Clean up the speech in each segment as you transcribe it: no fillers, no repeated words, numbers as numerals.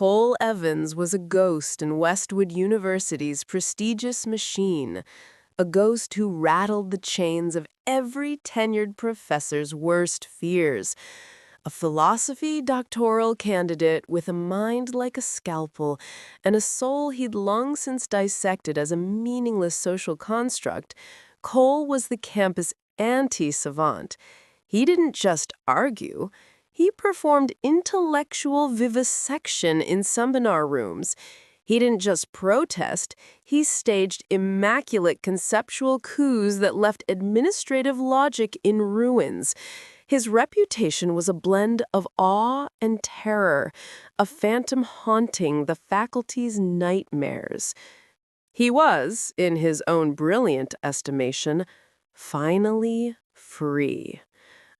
Cole Evans was a ghost in Westwood University's prestigious machine, a ghost who rattled the chains of every tenured professor's worst fears. A philosophy doctoral candidate with a mind like a scalpel and a soul he'd long since dissected as a meaningless social construct, Cole was the campus anti-savant. He didn't just argue. He performed intellectual vivisection in seminar rooms. He didn't just protest, he staged immaculate conceptual coups that left administrative logic in ruins. His reputation was a blend of awe and terror, a phantom haunting the faculty's nightmares. He was, in his own brilliant estimation, finally free,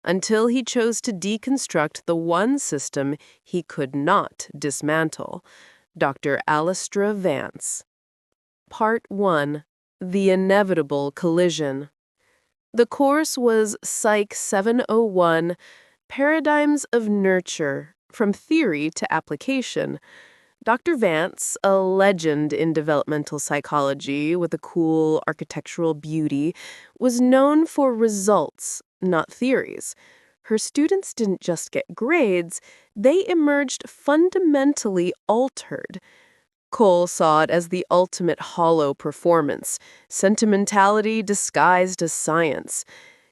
until he chose to deconstruct the one system he could not dismantle. Dr. Alistair Vance. Part 1. The Inevitable Collision. The course was Psych 701, Paradigms of Nurture, From Theory to Application. Dr. Vance, a legend in developmental psychology with a cool architectural beauty, was known for results, not theories. Her students didn't just get grades, they emerged fundamentally altered. Cole saw it as the ultimate hollow performance, sentimentality disguised as science.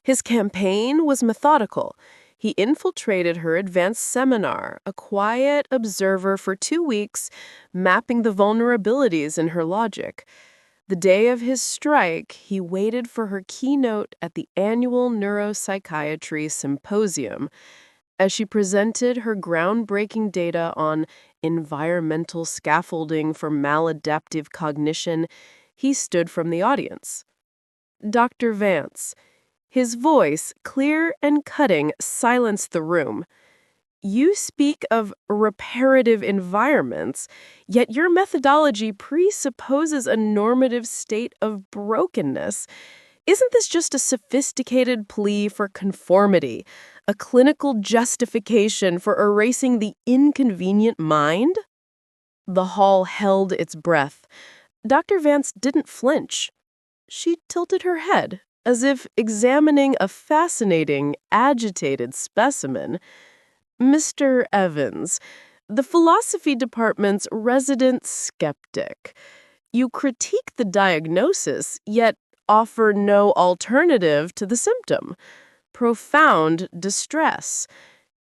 His campaign was methodical. He infiltrated her advanced seminar, a quiet observer for 2 weeks, mapping the vulnerabilities in her logic. The day of his strike, he waited for her keynote at the annual neuropsychiatry symposium. As she presented her groundbreaking data on environmental scaffolding for maladaptive cognition, he stood from the audience. Dr. Vance. His voice, clear and cutting, silenced the room. You speak of reparative environments, yet your methodology presupposes a normative state of brokenness. Isn't this just a sophisticated plea for conformity, a clinical justification for erasing the inconvenient mind? The hall held its breath. Dr. Vance didn't flinch. She tilted her head, as if examining a fascinating, agitated specimen. Mr. Evans, the philosophy department's resident skeptic. You critique the diagnosis, yet offer no alternative to the symptom. Profound distress.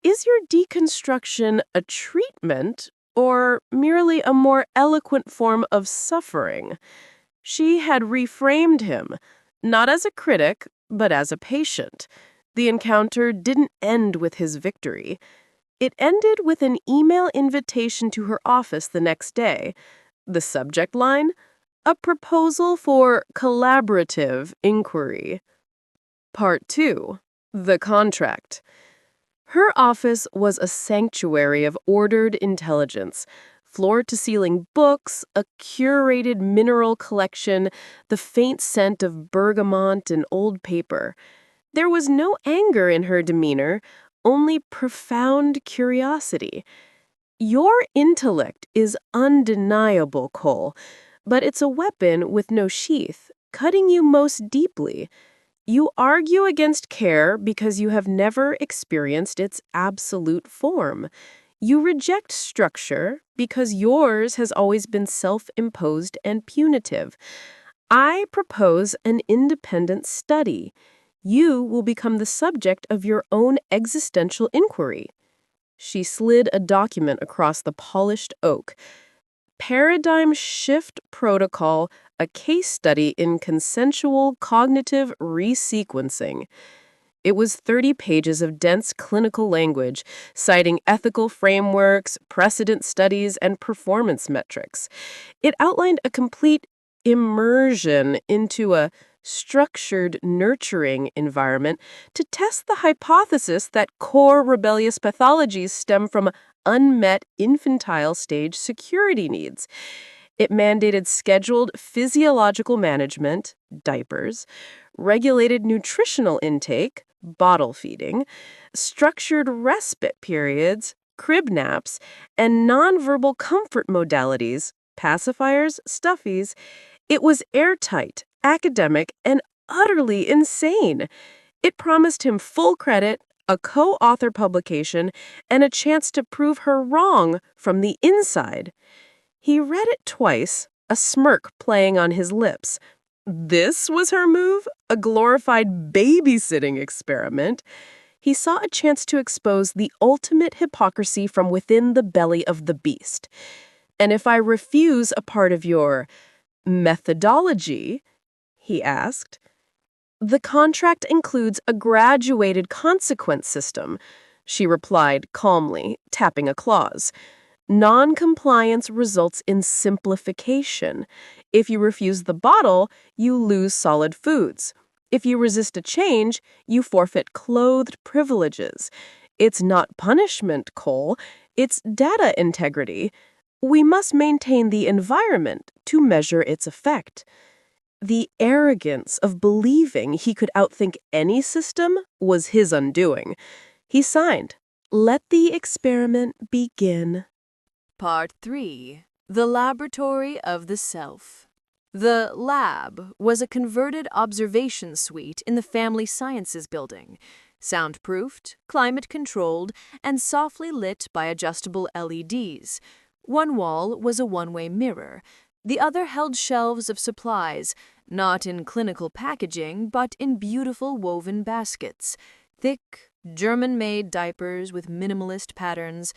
Is your deconstruction a treatment or merely a more eloquent form of suffering? She had reframed him, not as a critic, but as a patient. The encounter didn't end with his victory. It ended with an email invitation to her office the next day. The subject line? A proposal for collaborative inquiry. Part 2. The Contract. Her office was a sanctuary of ordered intelligence. Floor-to-ceiling books, a curated mineral collection, the faint scent of bergamot and old paper. There was no anger in her demeanor, only profound curiosity. Your intellect is undeniable, Cole, but it's a weapon with no sheath, cutting you most deeply. You argue against care because you have never experienced its absolute form. You reject structure because yours has always been self-imposed and punitive. I propose an independent study. You will become the subject of your own existential inquiry. She slid a document across the polished oak. Paradigm Shift Protocol, a case study in consensual cognitive resequencing. It was 30 pages of dense clinical language, citing ethical frameworks, precedent studies, and performance metrics. It outlined a complete immersion into a structured, nurturing environment to test the hypothesis that core rebellious pathologies stem from unmet infantile stage security needs. It mandated scheduled physiological management, diapers, regulated nutritional intake, bottle feeding, structured respite periods, crib naps, and nonverbal comfort modalities, pacifiers, stuffies, it was airtight, academic, and utterly insane. It promised him full credit, a co-author publication, and a chance to prove her wrong from the inside. He read it twice, a smirk playing on his lips. This was her move? A glorified babysitting experiment? He saw a chance to expose the ultimate hypocrisy from within the belly of the beast. And if I refuse a part of your methodology, he asked, the contract includes a graduated consequence system, she replied calmly, tapping a clause. Non-compliance results in simplification. If you refuse the bottle, you lose solid foods. If you resist a change, you forfeit clothed privileges. It's not punishment, Cole. It's data integrity. We must maintain the environment to measure its effect. The arrogance of believing he could outthink any system was his undoing. He signed, "Let the experiment begin." Part 3. The Laboratory of the Self. The lab was a converted observation suite in the Family Sciences building, soundproofed, climate-controlled, and softly lit by adjustable LEDs. One wall was a one-way mirror. The other held shelves of supplies, not in clinical packaging, but in beautiful woven baskets. Thick, German-made diapers with minimalist patterns,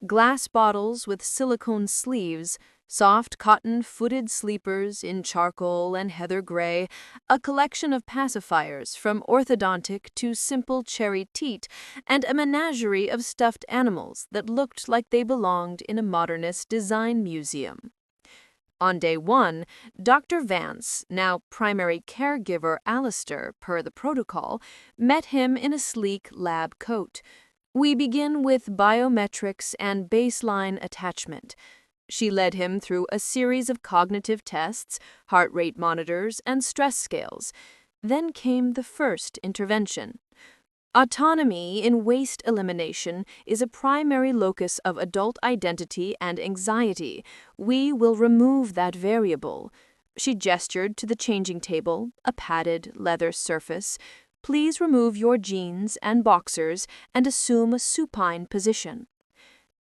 glass bottles with silicone sleeves, soft cotton footed sleepers in charcoal and heather gray, a collection of pacifiers from orthodontic to simple cherry teat, and a menagerie of stuffed animals that looked like they belonged in a modernist design museum. On day 1, Dr. Vance, now primary caregiver Alistair per the protocol, met him in a sleek lab coat. We begin with biometrics and baseline attachment. She led him through a series of cognitive tests, heart rate monitors, and stress scales. Then came the first intervention. Autonomy in waste elimination is a primary locus of adult identity and anxiety. We will remove that variable. She gestured to the changing table, a padded leather surface. Please remove your jeans and boxers and assume a supine position.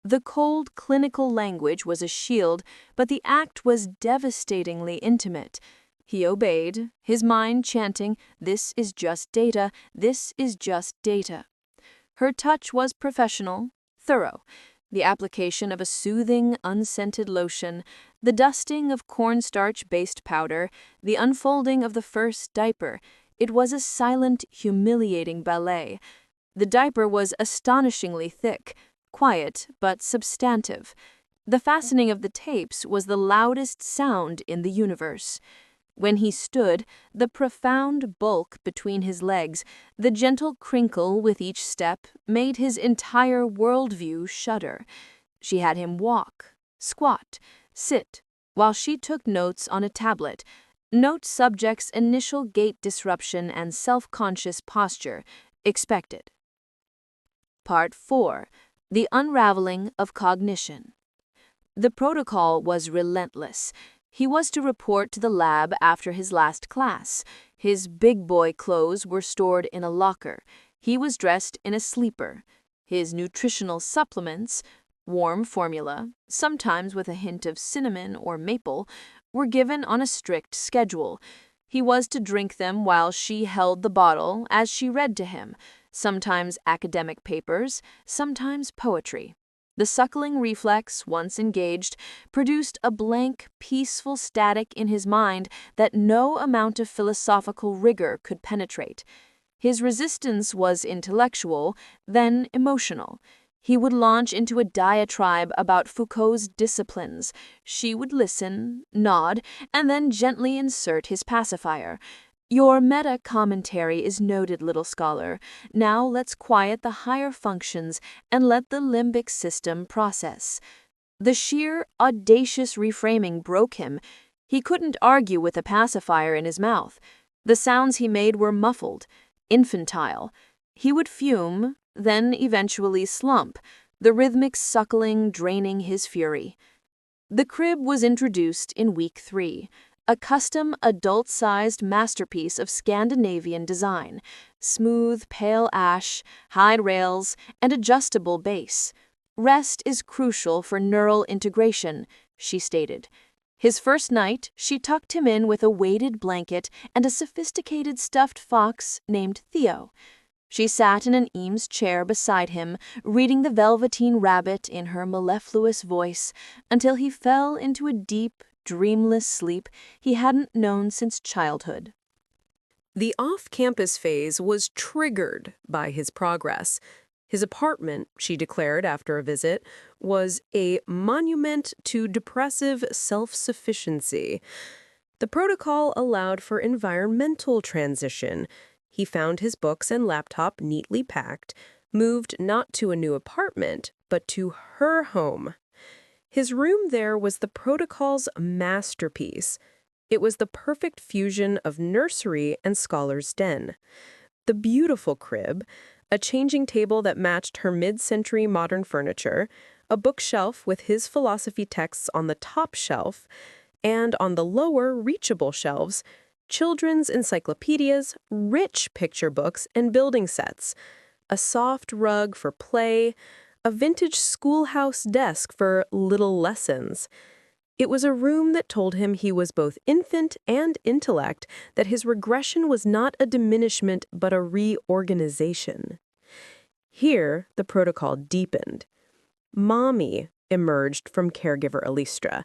The cold clinical language was a shield, but the act was devastatingly intimate. He obeyed, his mind chanting, "This is just data, this is just data." Her touch was professional, thorough. The application of a soothing, unscented lotion, the dusting of cornstarch-based powder, the unfolding of the first diaper. It was a silent, humiliating ballet. The diaper was astonishingly thick, quiet but substantive. The fastening of the tapes was the loudest sound in the universe. When he stood, the profound bulk between his legs, the gentle crinkle with each step, made his entire worldview shudder. She had him walk, squat, sit, while she took notes on a tablet. Note subject's initial gait disruption and self-conscious posture, expected. Part 4. The Unraveling of Cognition. The protocol was relentless. He was to report to the lab after his last class. His big boy clothes were stored in a locker. He was dressed in a sleeper. His nutritional supplements, warm formula, sometimes with a hint of cinnamon or maple, were given on a strict schedule. He was to drink them while she held the bottle as she read to him, sometimes academic papers, sometimes poetry. The suckling reflex, once engaged, produced a blank, peaceful static in his mind that no amount of philosophical rigor could penetrate. His resistance was intellectual, then emotional. He would launch into a diatribe about Foucault's disciplines. She would listen, nod, and then gently insert his pacifier. Your meta-commentary is noted, little scholar. Now let's quiet the higher functions and let the limbic system process. The sheer, audacious reframing broke him. He couldn't argue with a pacifier in his mouth. The sounds he made were muffled, infantile. He would fume, then eventually slump, the rhythmic suckling draining his fury. The crib was introduced in week 3, a custom adult-sized masterpiece of Scandinavian design, smooth pale ash, hide rails, and adjustable base. Rest is crucial for neural integration, she stated. His first night, she tucked him in with a weighted blanket and a sophisticated stuffed fox named Theo. She sat in an Eames chair beside him, reading The Velveteen Rabbit in her mellifluous voice, until he fell into a deep, dreamless sleep he hadn't known since childhood. The off-campus phase was triggered by his progress. His apartment, she declared after a visit, was a monument to depressive self-sufficiency. The protocol allowed for environmental transition. He found his books and laptop neatly packed, moved not to a new apartment, but to her home. His room there was the protocol's masterpiece. It was the perfect fusion of nursery and scholar's den. The beautiful crib, a changing table that matched her mid-century modern furniture, a bookshelf with his philosophy texts on the top shelf, and on the lower, reachable shelves, children's encyclopedias, rich picture books, and building sets, a soft rug for play, a vintage schoolhouse desk for little lessons. It was a room that told him he was both infant and intellect, that his regression was not a diminishment but a reorganization. Here, the protocol deepened. Mommy emerged from caregiver Elistra.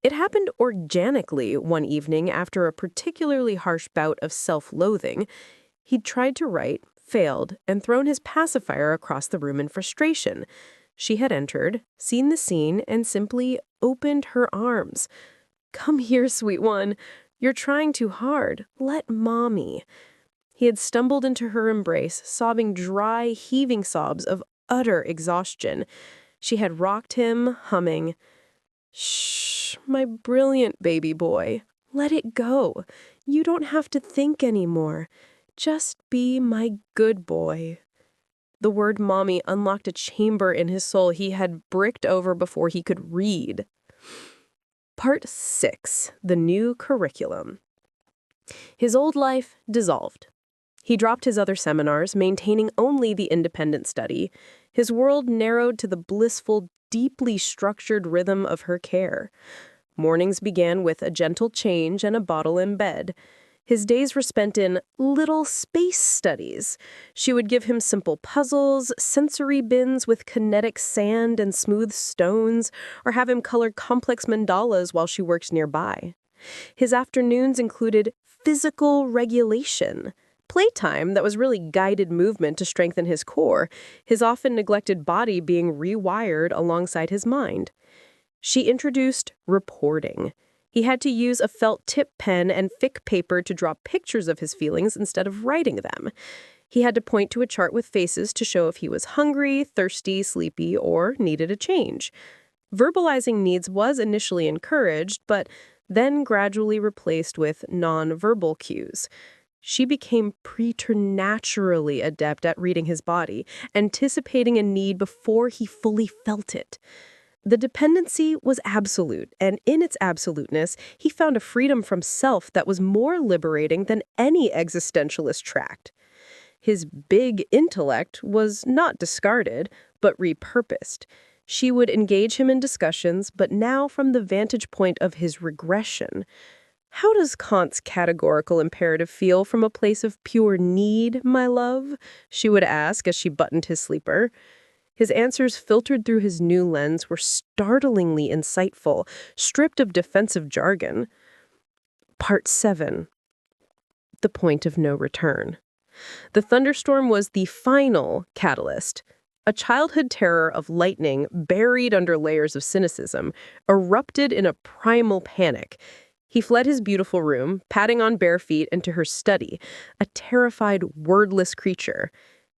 It happened organically one evening after a particularly harsh bout of self-loathing. He'd tried to write, failed, and thrown his pacifier across the room in frustration. She had entered, seen the scene, and simply opened her arms. "Come here, sweet one. You're trying too hard. Let Mommy." He had stumbled into her embrace, sobbing dry, heaving sobs of utter exhaustion. She had rocked him, humming, "Shh, my brilliant baby boy. Let it go. You don't have to think anymore. Just be my good boy." The word mommy unlocked a chamber in his soul he had bricked over before he could read. Part 6. The New Curriculum. His old life dissolved. He dropped his other seminars, maintaining only the independent study. His world narrowed to the blissful, deeply structured rhythm of her care. Mornings began with a gentle change and a bottle in bed. His days were spent in little space studies. She would give him simple puzzles, sensory bins with kinetic sand and smooth stones, or have him color complex mandalas while she worked nearby. His afternoons included physical regulation, playtime that was really guided movement to strengthen his core, his often neglected body being rewired alongside his mind. She introduced reporting. He had to use a felt tip pen and thick paper to draw pictures of his feelings instead of writing them. He had to point to a chart with faces to show if he was hungry, thirsty, sleepy, or needed a change. Verbalizing needs was initially encouraged, but then gradually replaced with non-verbal cues. She became preternaturally adept at reading his body, anticipating a need before he fully felt it. The dependency was absolute, and in its absoluteness, he found a freedom from self that was more liberating than any existentialist tract. His big intellect was not discarded, but repurposed. She would engage him in discussions, but now from the vantage point of his regression. How does Kant's categorical imperative feel from a place of pure need, my love? She would ask as she buttoned his sleeper. His answers filtered through his new lens were startlingly insightful, stripped of defensive jargon. Part 7. The Point of No Return. The thunderstorm was the final catalyst. A childhood terror of lightning, buried under layers of cynicism, erupted in a primal panic. He fled his beautiful room, padding on bare feet, into her study, a terrified, wordless creature.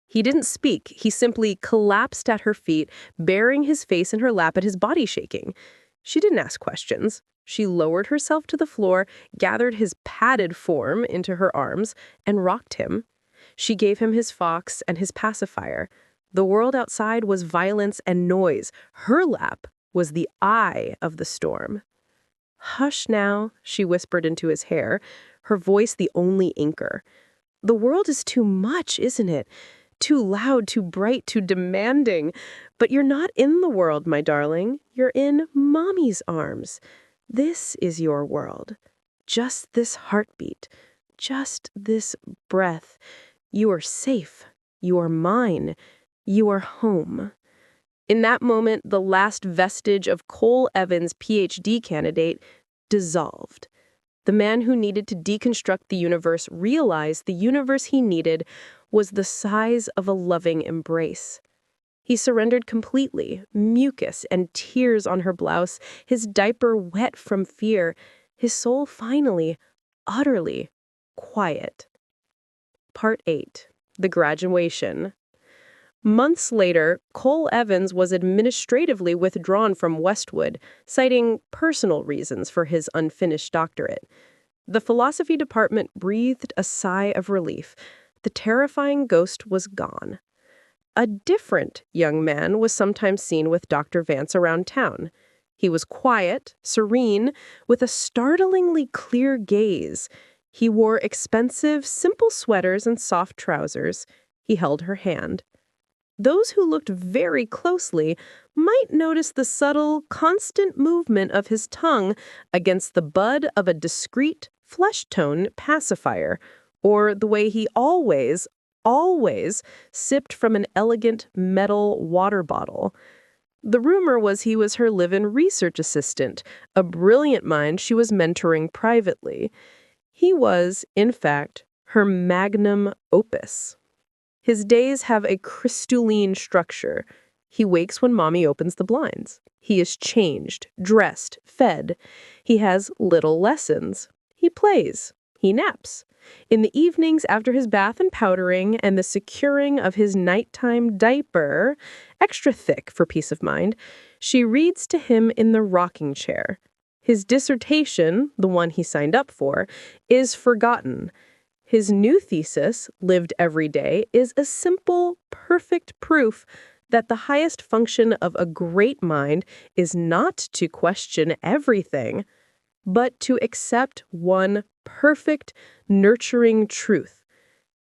He didn't speak. He simply collapsed at her feet, burying his face in her lap at his body shaking. She didn't ask questions. She lowered herself to the floor, gathered his padded form into her arms, and rocked him. She gave him his fox and his pacifier. The world outside was violence and noise. Her lap was the eye of the storm. "Hush now," she whispered into his hair, her voice the only anchor. "The world is too much, isn't it? Too loud, too bright, too demanding. But you're not in the world, my darling. You're in Mommy's arms. This is your world. Just this heartbeat. Just this breath. You are safe. You are mine. You are home." In that moment, the last vestige of Cole Evans' PhD candidate dissolved. The man who needed to deconstruct the universe realized the universe he needed was the size of a loving embrace. He surrendered completely, mucus and tears on her blouse, his diaper wet from fear, his soul finally, utterly quiet. Part 8. The Graduation. Months later, Cole Evans was administratively withdrawn from Westwood, citing personal reasons for his unfinished doctorate. The philosophy department breathed a sigh of relief. The terrifying ghost was gone. A different young man was sometimes seen with Dr. Vance around town. He was quiet, serene, with a startlingly clear gaze. He wore expensive, simple sweaters and soft trousers. He held her hand. Those who looked very closely might notice the subtle, constant movement of his tongue against the bud of a discreet, flesh-tone pacifier, or the way he always sipped from an elegant metal water bottle. The rumor was he was her live-in research assistant, a brilliant mind she was mentoring privately. He was, in fact, her magnum opus. His days have a crystalline structure. He wakes when Mommy opens the blinds. He is changed, dressed, fed. He has little lessons. He plays. He naps. In the evenings after his bath and powdering and the securing of his nighttime diaper, extra thick for peace of mind, she reads to him in the rocking chair. His dissertation, the one he signed up for, is forgotten. His new thesis, lived every day, is a simple, perfect proof that the highest function of a great mind is not to question everything, but to accept one perfect, nurturing truth.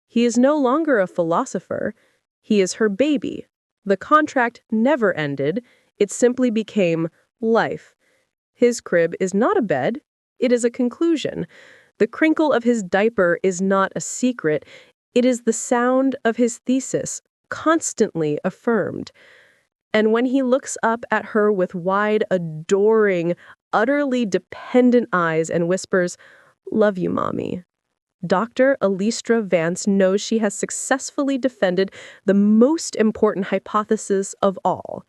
He is no longer a philosopher. He is her baby. The contract never ended. It simply became life. His crib is not a bed. It is a conclusion. The crinkle of his diaper is not a secret. It is the sound of his thesis, constantly affirmed. And when he looks up at her with wide, adoring, utterly dependent eyes and whispers, "Love you, Mommy," Dr. Alistra Vance knows she has successfully defended the most important hypothesis of all,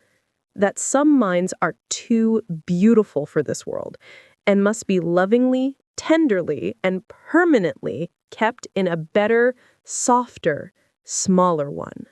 that some minds are too beautiful for this world and must be lovingly, tenderly, and permanently kept in a better, softer, smaller one.